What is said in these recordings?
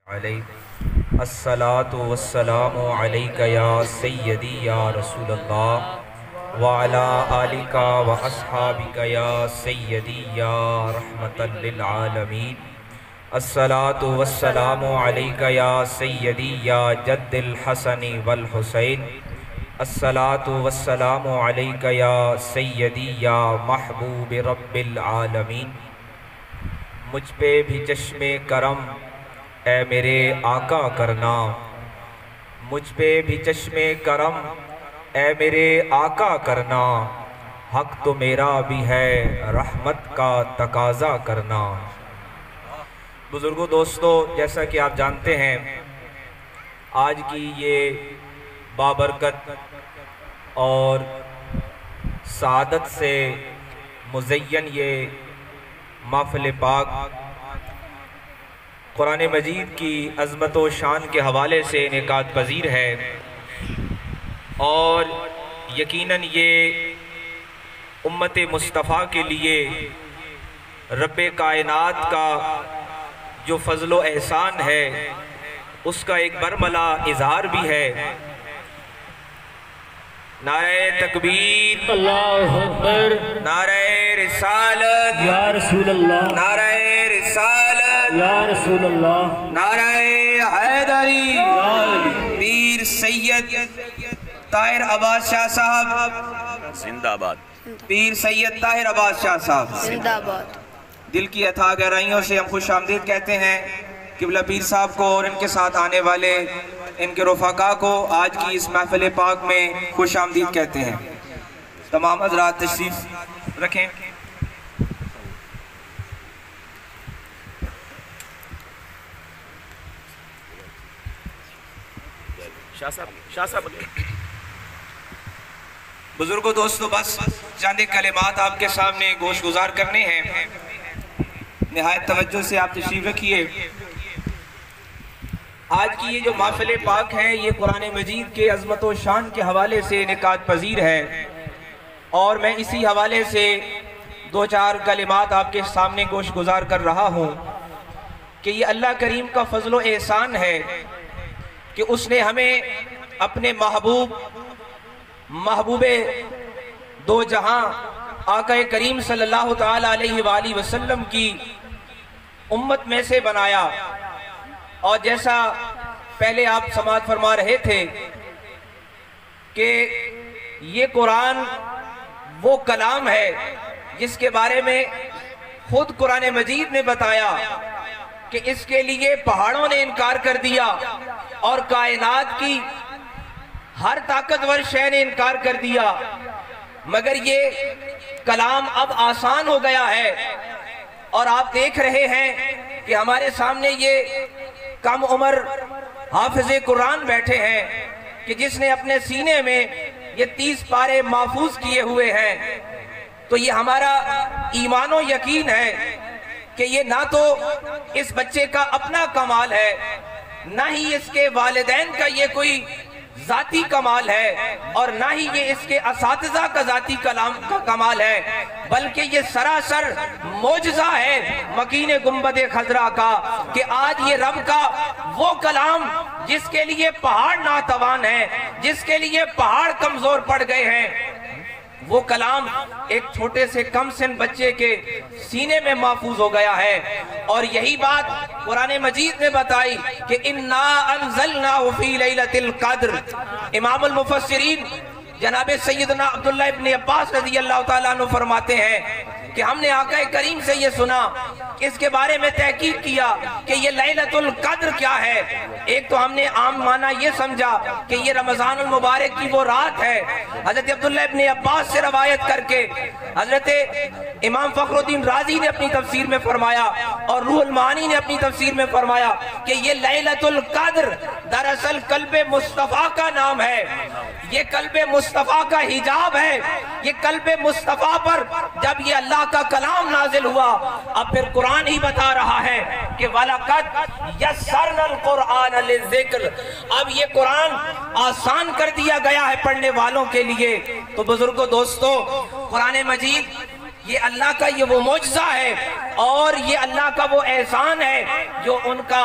علیہ الصلاۃ والسلام علیک یا سیدی یا رسول اللہ وعلا آلک و اصحابک یا سیدی یا رحمت للعالمین الصلاۃ والسلام علیک یا سیدی یا جد الحسن والحسین الصلاۃ والسلام علیک یا سیدی یا محبوب رب العالمین مجھ پہ بھی چشم کرم اے میرے آقا کرنا، مجھ پہ بھی چشم کرم اے میرے آقا کرنا، حق تو میرا بھی ہے رحمت کا تقاضا کرنا۔ بزرگوں دوستو، جیسا کہ آپ جانتے ہیں آج کی یہ بابرکت اور سعادت سے مزین یہ محفل پاک قرآن مجید کی عظمت و شان کے حوالے سے انعقاد پذیر ہے، اور یقیناً یہ امت مصطفیٰ کے لیے رب کائنات کا جو فضل و احسان ہے اس کا ایک برملا اظہار بھی ہے۔ نعرہ تکبیر، اللہ اکبر، نعرہ رسالت یا رسول اللہ، نعرہ رسالت یا رسول اللہ، نعرہ حیدری، یا علی، پیر سید طاہر عباس شاہ صاحب زندہ آباد، پیر سید طاہر عباس شاہ صاحب زندہ آباد۔ دل کی اتھا گہرائیوں سے ہم خوش آمدید کہتے ہیں قبلہ پیر صاحب کو اور ان کے ساتھ آنے والے ان کے رفقا کو آج کی اس محفل پاک میں خوش آمدید کہتے ہیں۔ تمام حضرات تشریف رکھیں۔ شاہ صاحب بزرگوں دوستو، بس چند کلمات آپ کے سامنے گوش گزار کرنے ہیں، نہایت توجہ سے آپ تشریف رکھیے۔ آج کی یہ جو محفل پاک ہے یہ قرآن مجید کے عظمت و شان کے حوالے سے انعقاد پذیر ہے، اور میں اسی حوالے سے دو چار کلمات آپ کے سامنے گوش گزار کر رہا ہوں کہ یہ اللہ کریم کا فضل و احسان ہے کہ اس نے ہمیں اپنے محبوب دو جہاں آقا کریم صلی اللہ تعالیٰ علیہ وآلہ وسلم کی امت میں سے بنایا، اور جیسا پہلے آپ سماعت فرما رہے تھے کہ یہ قرآن وہ کلام ہے جس کے بارے میں خود قرآن مجید نے بتایا کہ اس کے لیے پہاڑوں نے انکار کر دیا اور کائنات کی ہر طاقتور شے نے انکار کر دیا، مگر یہ کلام اب آسان ہو گیا ہے۔ اور آپ دیکھ رہے ہیں کہ ہمارے سامنے یہ کم عمر حافظ قرآن بیٹھے ہیں کہ جس نے اپنے سینے میں یہ 30 پارے محفوظ کیے ہوئے ہیں۔ تو یہ ہمارا ایمان و یقین ہے کہ یہ نہ تو اس بچے کا اپنا کمال ہے، نہ ہی اس کے والدین کا یہ کوئی ذاتی کمال ہے، اور نہ ہی یہ اس کے اساتذہ کا ذاتی کمال ہے، بلکہ یہ سراسر معجزہ ہے مکین گنبد خضرا کا کہ آج یہ رب کا وہ کلام جس کے لیے پہاڑ ناتوان ہے، جس کے لیے پہاڑ کمزور پڑ گئے ہیں، وہ کلام ایک چھوٹے سے کم سن بچے کے سینے میں محفوظ ہو گیا ہے۔ اور یہی بات قرآن مجید نے بتائی کہ اِنَّا أَنزَلْنَاهُ فِي لَيْلَةِ الْقَدْرِ۔ امام المفسرین جناب سیدنا عبداللہ ابن عباس رضی اللہ تعالیٰ عنہ فرماتے ہیں کہ ہم نے آقا کریم سے یہ سنا، اس کے بارے میں تحقیق کیا کہ یہ لیلۃ القدر کیا ہے۔ ایک تو ہم نے عام معنی یہ سمجھا کہ یہ رمضان المبارک کی وہ رات ہے۔ حضرت عبداللہ ابن عباس سے روایت کر کے حضرت امام فخر الدین رازی نے اپنی تفسیر میں فرمایا اور روح المعانی نے اپنی تفسیر میں فرمایا کہ یہ لیلۃ القدر دراصل قلب مصطفیٰ کا نام ہے، یہ قلب مصطفیٰ کا حجاب ہے۔ یہ قلب مصطفیٰ پر جب یہ اللہ کا کلام نازل ہوا، اب پھر قرآن ہی بتا رہا ہے کہ وَلَقَدْ يَسَّرْنَا الْقُرْآنَ لِلذِّكْرِ، اب یہ قرآن آسان کر دیا گیا ہے پڑھنے والوں کے لیے۔ تو بزرگوں دوستو، قرآن مجید یہ اللہ کا یہ وہ معجزہ ہے اور یہ اللہ کا وہ احسان ہے جو ان کا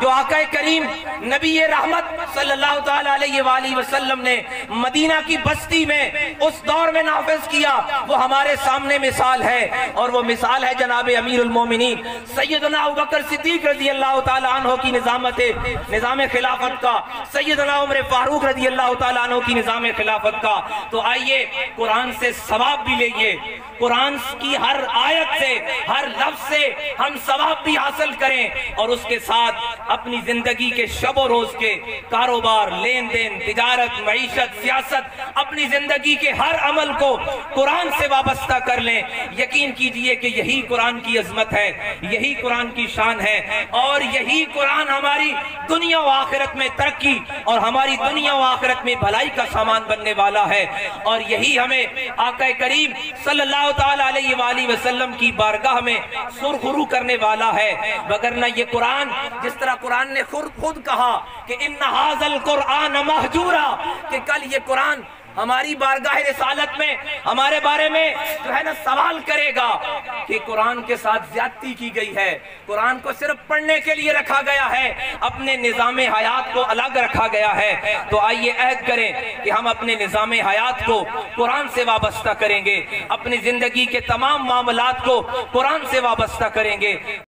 جو آقا کریم نبی رحمت صلی اللہ تعالیٰ علیہ وآلہ وسلم نے مدینہ کی بستی میں اس دور میں نافذ کیا، وہ ہمارے سامنے مثال ہے، اور وہ مثال ہے جناب امیر المومنین سیدنا ابوبکر صدیق رضی اللہ تعالیٰ عنہ کی نظام خلافت کا، سیدنا عمر فاروق رضی اللہ تعالیٰ عنہ کی نظام خلافت کا۔ تو آئیے قرآن سے ثواب بھی لئیے، قرآن کی ہر آیت سے، ہر لفظ سے ہم ثواب بھی حاصل کریں، اور اس کے ساتھ اپنی زندگی کے شب و روز کے کاروبار، لین دین، تجارت، معیشت، سیاست، اپنی زندگی کے ہر عمل کو قرآن سے وابستہ کر لیں۔ یقین کیجئے کہ یہی قرآن کی عظمت ہے، یہی قرآن کی شان ہے، اور یہی قرآن ہماری دنیا و آخرت میں ترقی اور ہماری دنیا و آخرت میں بھلائی کا سامان بننے والا ہے، اور یہی ہمیں آقا کریم صلی اللہ تعالیٰ علیہ وآلہ وسلم کی بارگاہ میں سرخرو کرنے والا ہے۔ وگرنہ یہ قرآن، جس طرح قرآن نے خود کہا کہ ان ھذا القرآن مہجورا، کہ کل یہ قرآن ہماری بارگاہ رسالت میں ہمارے بارے میں جو ہے نا سوال کرے گا کہ قرآن کے ساتھ زیادتی کی گئی ہے، قرآن کو صرف پڑھنے کے لیے رکھا گیا ہے، اپنے نظام حیات کو الگ رکھا گیا ہے۔ تو آئیے عہد کریں کہ ہم اپنے نظام حیات کو قرآن سے وابستہ کریں گے، اپنی زندگی کے تمام معاملات کو قرآن سے وابستہ کریں گے۔